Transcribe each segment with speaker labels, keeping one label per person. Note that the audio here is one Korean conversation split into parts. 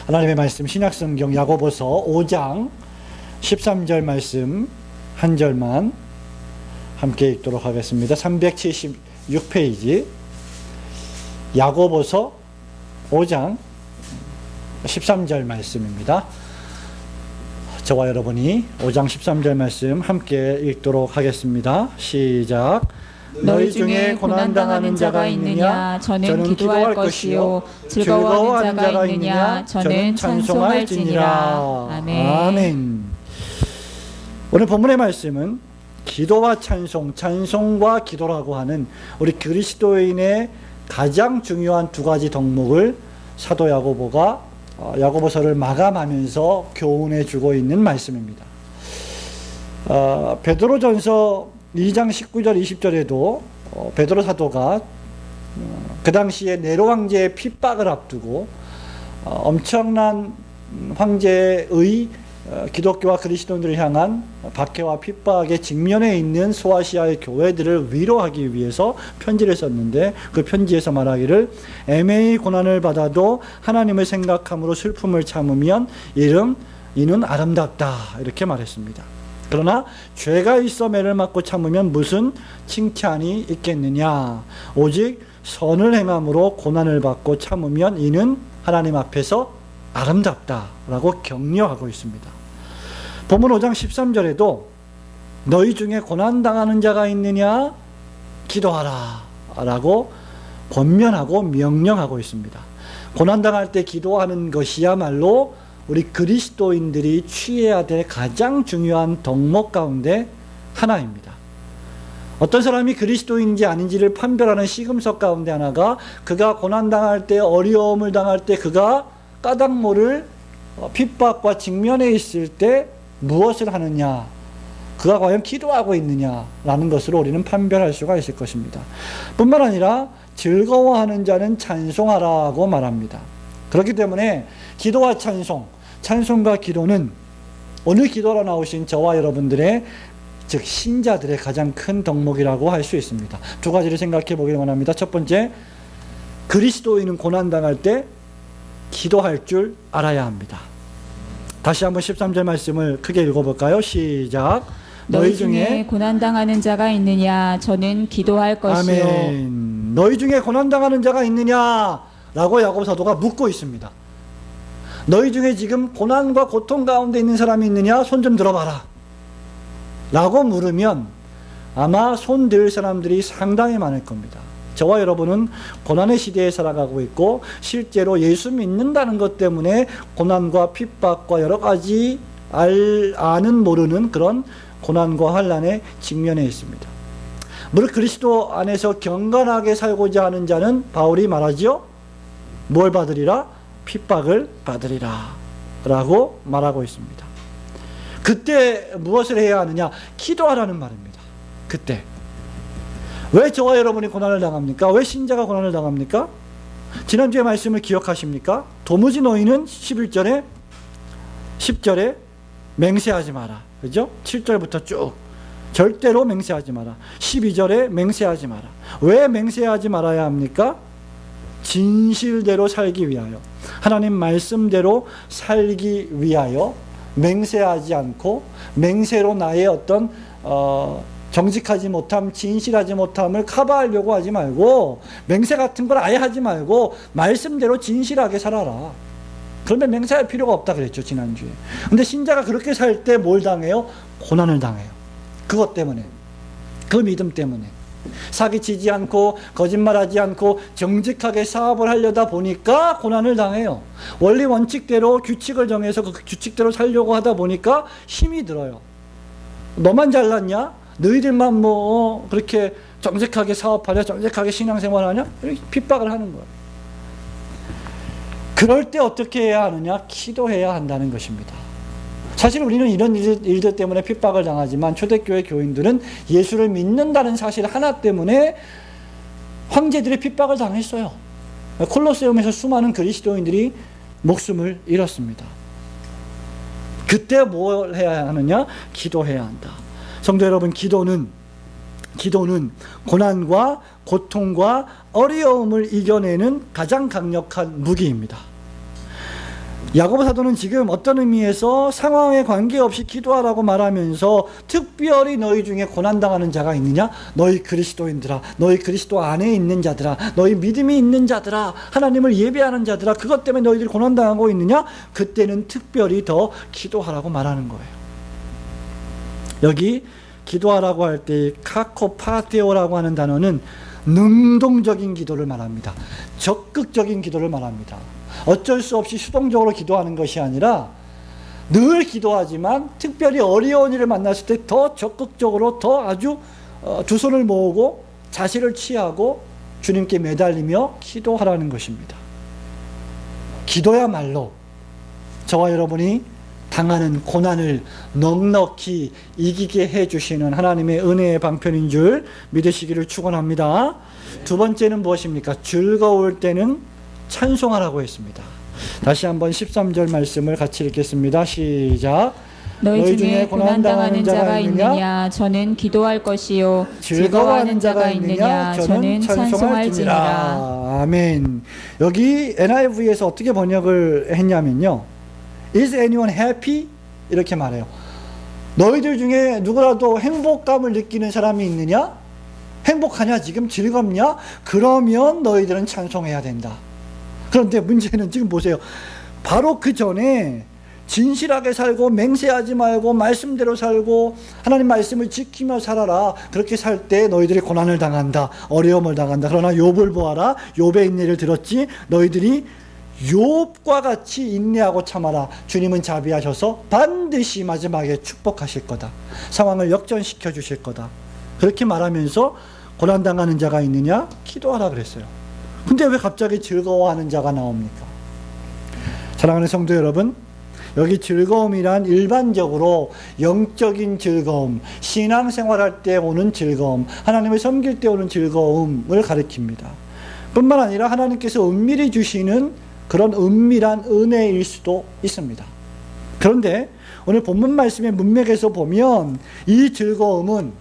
Speaker 1: 하나님의 말씀 신약성경 야고보서 5장 13절 말씀 한 절만 함께 읽도록 하겠습니다. 376페이지 야고보서 5장 13절 말씀입니다. 저와 여러분이 5장 13절 말씀 함께 읽도록 하겠습니다. 시작.
Speaker 2: 너희 중에 고난당하는 자가 있느냐? 저는 기도할 것이요. 즐거워하는 자가 있느냐? 저는 찬송할지니라. 아멘.
Speaker 1: 아멘. 오늘 본문의 말씀은 기도와 찬송, 찬송과 기도라고 하는 우리 그리스도인의 가장 중요한 두 가지 덕목을 사도 야고보가 야고보서를 마감하면서 교훈해 주고 있는 말씀입니다. 베드로전서 2장 19절 20절에도 베드로 사도가 그 당시에 네로 황제의 핍박을 앞두고 엄청난 황제의 기독교와 그리스도인들을 향한 박해와 핍박에 직면해 있는 소아시아의 교회들을 위로하기 위해서 편지를 썼는데, 그 편지에서 말하기를 애매히 고난을 받아도 하나님을 생각함으로 슬픔을 참으면 이는 아름답다, 이렇게 말했습니다. 그러나 죄가 있어 매를 맞고 참으면 무슨 칭찬이 있겠느냐? 오직 선을 행함으로 고난을 받고 참으면 이는 하나님 앞에서 아름답다라고 격려하고 있습니다. 본문 5장 13절에도 너희 중에 고난당하는 자가 있느냐? 기도하라 라고 권면하고 명령하고 있습니다. 고난당할 때 기도하는 것이야말로 우리 그리스도인들이 취해야 될 가장 중요한 덕목 가운데 하나입니다. 어떤 사람이 그리스도인인지 아닌지를 판별하는 시금석 가운데 하나가 그가 고난당할 때, 어려움을 당할 때, 그가 까닭 모를 핍박과 직면해 있을 때 무엇을 하느냐, 그가 과연 기도하고 있느냐라는 것으로 우리는 판별할 수가 있을 것입니다. 뿐만 아니라 즐거워하는 자는 찬송하라고 말합니다. 그렇기 때문에 기도와 찬송, 찬송과 기도는 오늘 기도로 나오신 저와 여러분들의, 즉 신자들의 가장 큰 덕목이라고 할 수 있습니다. 두 가지를 생각해 보기를 원합니다. 첫 번째, 그리스도인은 고난당할 때 기도할 줄 알아야 합니다. 다시 한번 13절 말씀을 크게 읽어볼까요? 시작.
Speaker 2: 너희 중에 고난당하는 자가 있느냐? 저는 기도할 것이요.
Speaker 1: 아멘. 너희 중에 고난당하는 자가 있느냐라고 야고보 사도가 묻고 있습니다. 너희 중에 지금 고난과 고통 가운데 있는 사람이 있느냐? 손 좀 들어봐라 라고 물으면 아마 손 들 사람들이 상당히 많을 겁니다. 저와 여러분은 고난의 시대에 살아가고 있고, 실제로 예수 믿는다는 것 때문에 고난과 핍박과 여러 가지 아는 모르는 그런 고난과 환난에 직면해 있습니다. 무릇 그리스도 안에서 경건하게 살고자 하는 자는 바울이 말하지요? 뭘 받으리라? 핍박을 받으리라 라고 말하고 있습니다. 그때 무엇을 해야 하느냐? 기도하라는 말입니다. 그때 왜 저와 여러분이 고난을 당합니까? 왜 신자가 고난을 당합니까? 지난주의 말씀을 기억하십니까? 도무지 너희는 11절에 10절에 맹세하지 마라, 그죠? 7절부터 쭉 절대로 맹세하지 마라. 12절에 맹세하지 마라. 왜 맹세하지 말아야 합니까? 진실대로 살기 위하여, 하나님 말씀대로 살기 위하여 맹세하지 않고, 맹세로 나의 어떤 정직하지 못함, 진실하지 못함을 커버하려고 하지 말고, 맹세 같은 걸 아예 하지 말고 말씀대로 진실하게 살아라. 그러면 맹세할 필요가 없다 그랬죠, 지난주에. 근데 신자가 그렇게 살 때 뭘 당해요? 고난을 당해요. 그것 때문에, 그 믿음 때문에 사기치지 않고 거짓말하지 않고 정직하게 사업을 하려다 보니까 고난을 당해요. 원리 원칙대로 규칙을 정해서 그 규칙대로 살려고 하다 보니까 힘이 들어요. 너만 잘났냐? 너희들만 뭐 그렇게 정직하게 사업하냐, 정직하게 신앙생활하냐, 이렇게 핍박을 하는 거예요. 그럴 때 어떻게 해야 하느냐? 기도해야 한다는 것입니다. 사실 우리는 이런 일들 때문에 핍박을 당하지만 초대교회 교인들은 예수를 믿는다는 사실 하나 때문에 황제들의 핍박을 당했어요. 콜로세움에서 수많은 그리스도인들이 목숨을 잃었습니다. 그때 뭘 해야 하느냐? 기도해야 한다. 성도 여러분, 기도는 고난과 고통과 어려움을 이겨내는 가장 강력한 무기입니다. 야고보 사도는 지금 어떤 의미에서 상황에 관계없이 기도하라고 말하면서 특별히 너희 중에 고난당하는 자가 있느냐? 너희 그리스도인들아, 너희 그리스도 안에 있는 자들아, 너희 믿음이 있는 자들아, 하나님을 예배하는 자들아, 그것 때문에 너희들이 고난당하고 있느냐? 그때는 특별히 더 기도하라고 말하는 거예요. 여기 기도하라고 할 때 카코파테오라고 하는 단어는 능동적인 기도를 말합니다. 적극적인 기도를 말합니다. 어쩔 수 없이 수동적으로 기도하는 것이 아니라 늘 기도하지만 특별히 어려운 일을 만났을 때 더 적극적으로 더 아주 두 손을 모으고 자세를 취하고 주님께 매달리며 기도하라는 것입니다. 기도야말로 저와 여러분이 당하는 고난을 넉넉히 이기게 해주시는 하나님의 은혜의 방편인 줄 믿으시기를 축원합니다. 두 번째는 무엇입니까? 즐거울 때는 찬송하라고 했습니다. 다시 한번 13절 말씀을 같이 읽겠습니다. 시작.
Speaker 2: 너희 중에 고난당하는 자가 있느냐? 저는 기도할 것이요. 즐거워하는 자가 있느냐? 저는 찬송할지니라.
Speaker 1: 아멘. 여기 NIV에서 어떻게 번역을 했냐면요. Is anyone happy? 이렇게 말해요. 너희들 중에 누구라도 행복감을 느끼는 사람이 있느냐? 행복하냐? 지금 즐겁냐? 그러면 너희들은 찬송해야 된다. 그런데 문제는 지금 보세요. 바로 그 전에 진실하게 살고 맹세하지 말고 말씀대로 살고 하나님 말씀을 지키며 살아라. 그렇게 살 때 너희들이 고난을 당한다. 어려움을 당한다. 그러나 욥을 보아라. 욥의 인내를 들었지. 너희들이 욥과 같이 인내하고 참아라. 주님은 자비하셔서 반드시 마지막에 축복하실 거다. 상황을 역전시켜 주실 거다. 그렇게 말하면서 고난당하는 자가 있느냐? 기도하라 그랬어요. 근데 왜 갑자기 즐거워하는 자가 나옵니까? 사랑하는 성도 여러분, 여기 즐거움이란 일반적으로 영적인 즐거움, 신앙생활할 때 오는 즐거움, 하나님을 섬길 때 오는 즐거움을 가리킵니다. 뿐만 아니라 하나님께서 은밀히 주시는 그런 은밀한 은혜일 수도 있습니다. 그런데 오늘 본문 말씀의 문맥에서 보면 이 즐거움은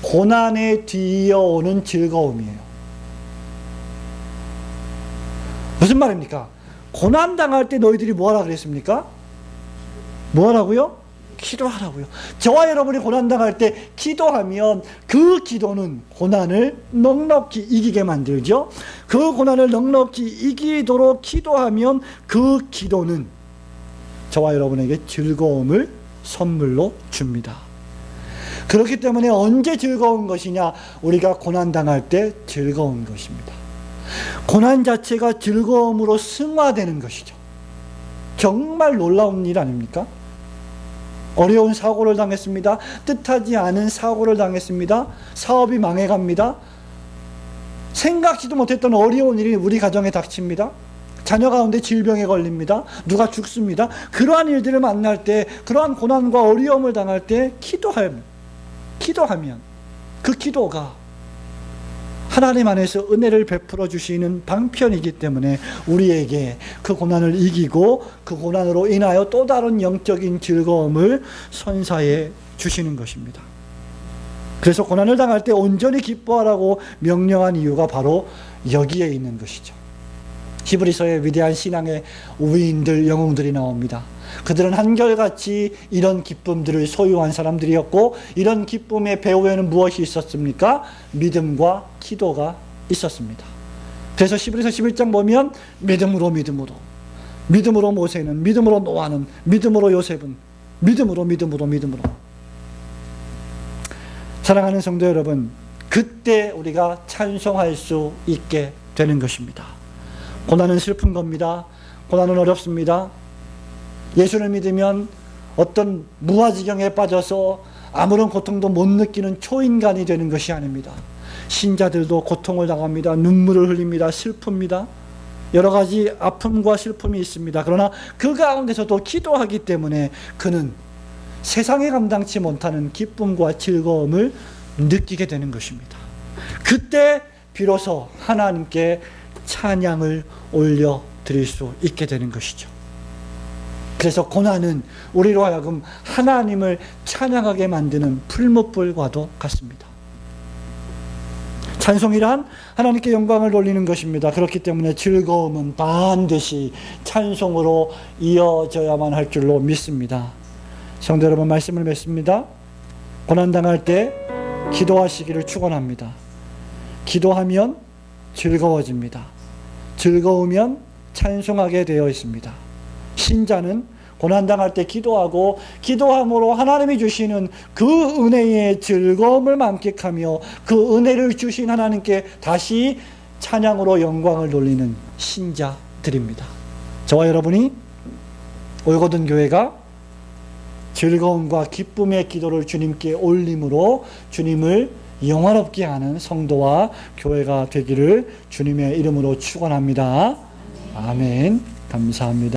Speaker 1: 고난에 뒤이어오는 즐거움이에요. 무슨 말입니까? 고난당할 때 너희들이 뭐하라 그랬습니까? 뭐하라고요? 기도하라고요. 저와 여러분이 고난당할 때 기도하면 그 기도는 고난을 넉넉히 이기게 만들죠. 그 고난을 넉넉히 이기도록 기도하면 그 기도는 저와 여러분에게 즐거움을 선물로 줍니다. 그렇기 때문에 언제 즐거운 것이냐? 우리가 고난당할 때 즐거운 것입니다. 고난 자체가 즐거움으로 승화되는 것이죠. 정말 놀라운 일 아닙니까? 어려운 사고를 당했습니다. 뜻하지 않은 사고를 당했습니다. 사업이 망해갑니다. 생각지도 못했던 어려운 일이 우리 가정에 닥칩니다. 자녀 가운데 질병에 걸립니다. 누가 죽습니다. 그러한 일들을 만날 때, 그러한 고난과 어려움을 당할 때 기도하면 그 기도가 하나님 안에서 은혜를 베풀어 주시는 방편이기 때문에 우리에게 그 고난을 이기고 그 고난으로 인하여 또 다른 영적인 즐거움을 선사해 주시는 것입니다. 그래서 고난을 당할 때 온전히 기뻐하라고 명령한 이유가 바로 여기에 있는 것이죠. 히브리서의 위대한 신앙의 우위인들, 영웅들이 나옵니다. 그들은 한결같이 이런 기쁨들을 소유한 사람들이었고, 이런 기쁨의 배후에는 무엇이 있었습니까? 믿음과 기도가 있었습니다. 그래서 히브리서 11장 보면 믿음으로 모세는, 믿음으로 노아는, 믿음으로 요셉은, 믿음으로. 사랑하는 성도 여러분, 그때 우리가 찬송할 수 있게 되는 것입니다. 고난은 슬픈 겁니다. 고난은 어렵습니다. 예수를 믿으면 어떤 무아지경에 빠져서 아무런 고통도 못 느끼는 초인간이 되는 것이 아닙니다. 신자들도 고통을 당합니다. 눈물을 흘립니다. 슬픕니다. 여러 가지 아픔과 슬픔이 있습니다. 그러나 그 가운데서도 기도하기 때문에 그는 세상에 감당치 못하는 기쁨과 즐거움을 느끼게 되는 것입니다. 그때 비로소 하나님께 찬양을 올려드릴 수 있게 되는 것이죠. 그래서 고난은 우리로 하여금 하나님을 찬양하게 만드는 풀무불과도 같습니다. 찬송이란 하나님께 영광을 돌리는 것입니다. 그렇기 때문에 즐거움은 반드시 찬송으로 이어져야만 할 줄로 믿습니다. 성도 여러분, 말씀을 맺습니다. 고난당할 때 기도하시기를 축원합니다. 기도하면 즐거워집니다. 즐거우면 찬송하게 되어 있습니다. 신자는 고난당할 때 기도하고 기도함으로 하나님이 주시는 그 은혜의 즐거움을 만끽하며 그 은혜를 주신 하나님께 다시 찬양으로 영광을 돌리는 신자들입니다. 저와 여러분이 올거든 교회가 즐거움과 기쁨의 기도를 주님께 올림으로 주님을 영화롭게 하는 성도와 교회가 되기를 주님의 이름으로 축원합니다. 아멘. 감사합니다.